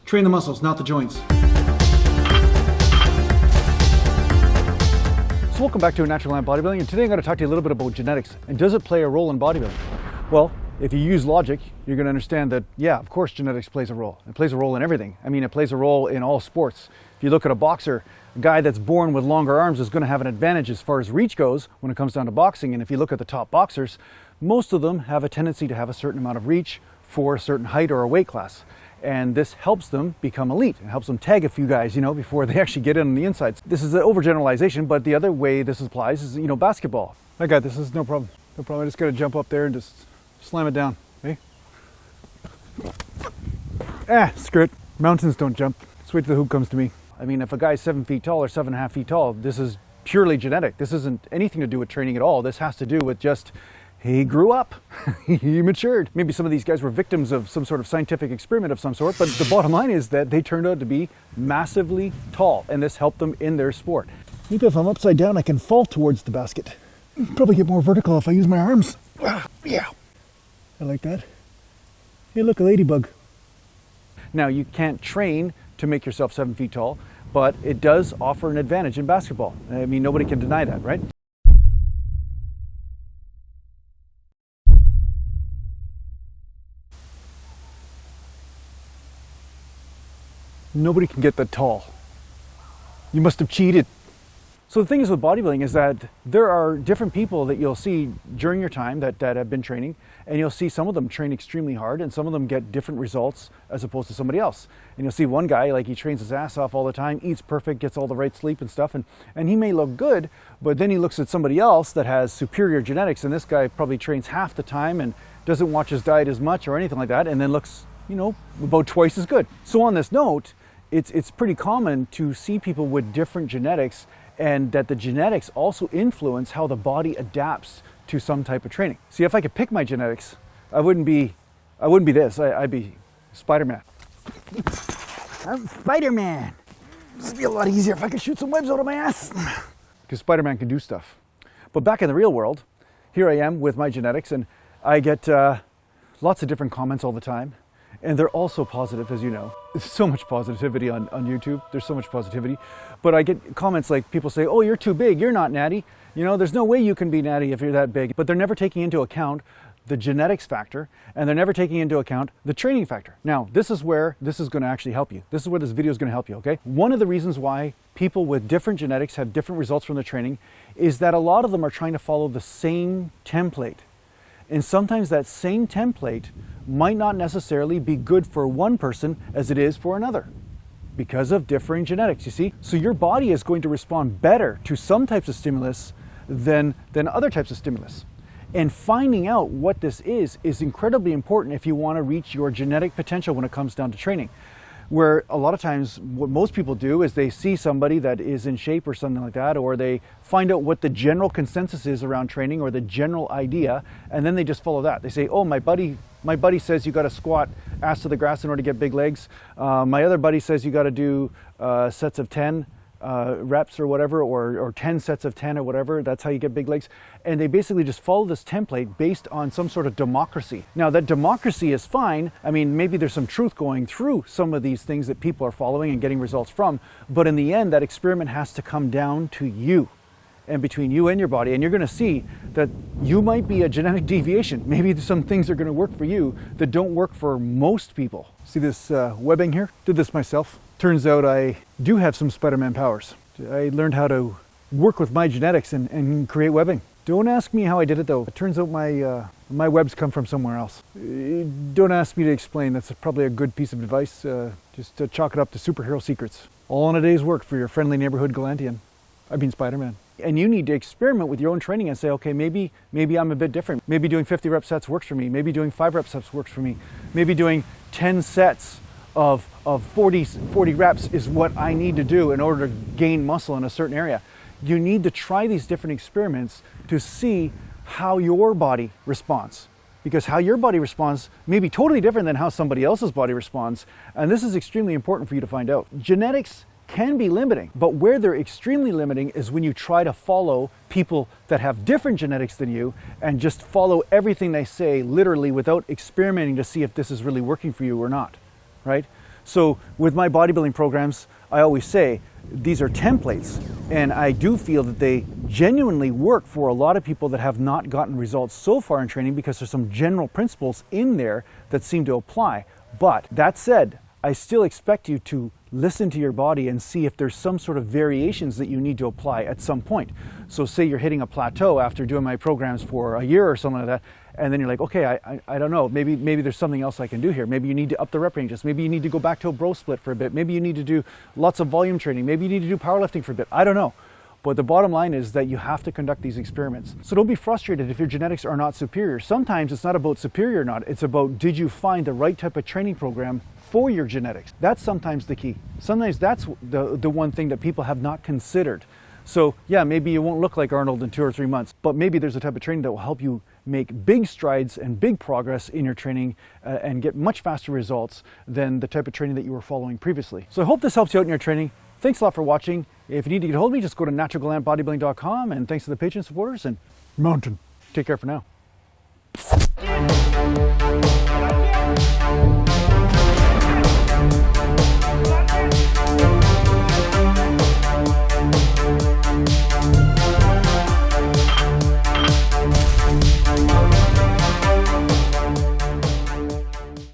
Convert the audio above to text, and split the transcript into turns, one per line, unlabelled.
Train the muscles, not the joints. So welcome back to Natural Gallant Bodybuilding, and today I'm going to talk to you a little bit about genetics and does it play a role in bodybuilding? Well, if you use logic, you're going to understand that, yeah, of course genetics plays a role. It plays a role in everything. I mean, it plays a role in all sports. If you look at a boxer, a guy that's born with longer arms is going to have an advantage as far as reach goes when it comes down to boxing. And if you look at the top boxers, most of them have a tendency to have a certain amount of reach for a certain height or a weight class. And this helps them become elite. It helps them tag a few guys, before they actually get in on the insides. This is an overgeneralization, but the other way this applies is, basketball. I got this is no problem. No problem. I just got to jump up there and just slam it down. Hey? Screw it. Mountains don't jump. Let's wait till the hoop comes to me. I mean, if a guy's 7 feet tall or 7.5 feet tall, this is purely genetic. This isn't anything to do with training at all. This has to do with just he grew up, he matured. Maybe some of these guys were victims of some sort of scientific experiment of some sort, but the bottom line is that they turned out to be massively tall, and this helped them in their sport. Maybe if I'm upside down, I can fall towards the basket. Probably get more vertical if I use my arms. Yeah, I like that. Hey, look, a ladybug. Now, you can't train to make yourself 7 feet tall, but it does offer an advantage in basketball. I mean, nobody can deny that, right? Nobody can get that tall. You must have cheated. So the thing is with bodybuilding is that there are different people that you'll see during your time that have been training, and you'll see some of them train extremely hard and some of them get different results as opposed to somebody else. And you'll see one guy, like, he trains his ass off all the time, eats perfect, gets all the right sleep and stuff, and he may look good, but then he looks at somebody else that has superior genetics, and this guy probably trains half the time and doesn't watch his diet as much or anything like that, and then looks, about twice as good. So on this note, it's pretty common to see people with different genetics, and that the genetics also influence how the body adapts to some type of training. See, if I could pick my genetics, I wouldn't be this. I'd be Spider-Man. I'm Spider-Man. This would be a lot easier if I could shoot some webs out of my ass. Because Spider-Man can do stuff. But back in the real world, here I am with my genetics, and I get lots of different comments all the time. And they're also positive, as you know. There's so much positivity on YouTube. There's so much positivity. But I get comments like people say, oh, you're too big. You're not natty. There's no way you can be natty if you're that big. But they're never taking into account the genetics factor, and they're never taking into account the training factor. Now, this is where this is going to actually help you. This is where this video is going to help you, okay? One of the reasons why people with different genetics have different results from their training is that a lot of them are trying to follow the same template. And sometimes that same template might not necessarily be good for one person as it is for another because of differing genetics, you see? So your body is going to respond better to some types of stimulus than other types of stimulus. And finding out what this is incredibly important if you want to reach your genetic potential when it comes down to training. Where a lot of times what most people do is they see somebody that is in shape or something like that, or they find out what the general consensus is around training or the general idea, and then they just follow that. They say, oh, my buddy says you got to squat ass to the grass in order to get big legs. My other buddy says you got to do sets of 10 reps or whatever, or 10 sets of 10 or whatever. That's how you get big legs. And they basically just follow this template based on some sort of democracy. Now, that democracy is fine. I mean, maybe there's some truth going through some of these things that people are following and getting results from, but in the end, that experiment has to come down to you and between you and your body, and you're going to see that you might be a genetic deviation. Maybe some things are going to work for you that don't work for most people. See this webbing here? Did this myself. Turns out I do have some Spider-Man powers. I learned how to work with my genetics and create webbing. Don't ask me how I did it though. It turns out my webs come from somewhere else. Don't ask me to explain. That's probably a good piece of advice. Just to chalk it up to superhero secrets. All in a day's work for your friendly neighborhood Gallantian. I mean Spider-Man. And you need to experiment with your own training and say, okay, maybe I'm a bit different. Maybe doing 50 rep sets works for me. Maybe doing 5 rep sets works for me. Maybe doing 10 sets of 40 reps is what I need to do in order to gain muscle in a certain area. You need to try these different experiments to see how your body responds. Because how your body responds may be totally different than how somebody else's body responds. And this is extremely important for you to find out. Genetics can be limiting, but where they're extremely limiting is when you try to follow people that have different genetics than you and just follow everything they say literally without experimenting to see if this is really working for you or not, right? So with my bodybuilding programs, I always say these are templates, and I do feel that they genuinely work for a lot of people that have not gotten results so far in training, because there's some general principles in there that seem to apply. But that said, I still expect you to listen to your body and see if there's some sort of variations that you need to apply at some point. So say you're hitting a plateau after doing my programs for a year or something like that, and then you're like, okay, I don't know, maybe there's something else I can do here. Maybe you need to up the rep ranges. Maybe you need to go back to a bro split for a bit. Maybe you need to do lots of volume training. Maybe you need to do powerlifting for a bit. I don't know. But the bottom line is that you have to conduct these experiments. So don't be frustrated if your genetics are not superior. Sometimes it's not about superior or not. It's about, did you find the right type of training program for your genetics? That's sometimes the key. Sometimes that's the one thing that people have not considered. So yeah, maybe you won't look like Arnold in 2 or 3 months, but maybe there's a type of training that will help you make big strides and big progress in your training and get much faster results than the type of training that you were following previously. So I hope this helps you out in your training. Thanks a lot for watching. If you need to get a hold of me, just go to naturalgallantbodybuilding.com, and thanks to the Patreon supporters, and
Mountain.
take care for now.